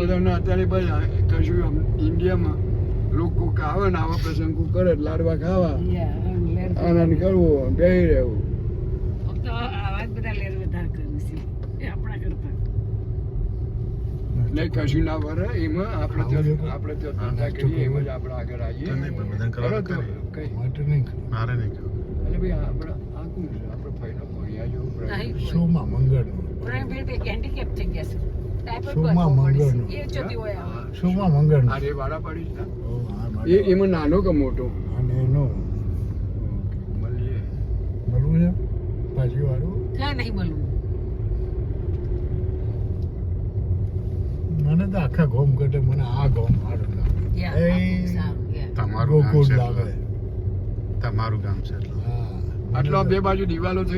બધાને અત્યારે ભાઈ કશું આમ ઇન્ડિયામાં લોકો આવે ને આવા પ્રસંગો કરે લાડવા ખાવા આનંદ કરવો બેહી રહેવું નહીં કશું ના ભરે એમાં આપણે ધંધા કરીએ એમાં જ આપણે આગળ આવીએ કઈ મારે નહીં એટલે ભાઈ આપણે આ કોણ છે આપણે ભાઈનો ભણ્યા જેવું શોમાં મંગળ શોમાં મંગળ આ રે વાળા પાડી છે એ એમાં નાનો કે મોટો અને એનો મળીએ મળવું છે પાછી વાળું મને તો આખા ગોમ કરતે મને આ ગોમ સારું લાગે તમારું ગામ ગોકુળ છે લાગે તમારું ગામ છે હા આટલો બે બાજુ દિવાલો થઈ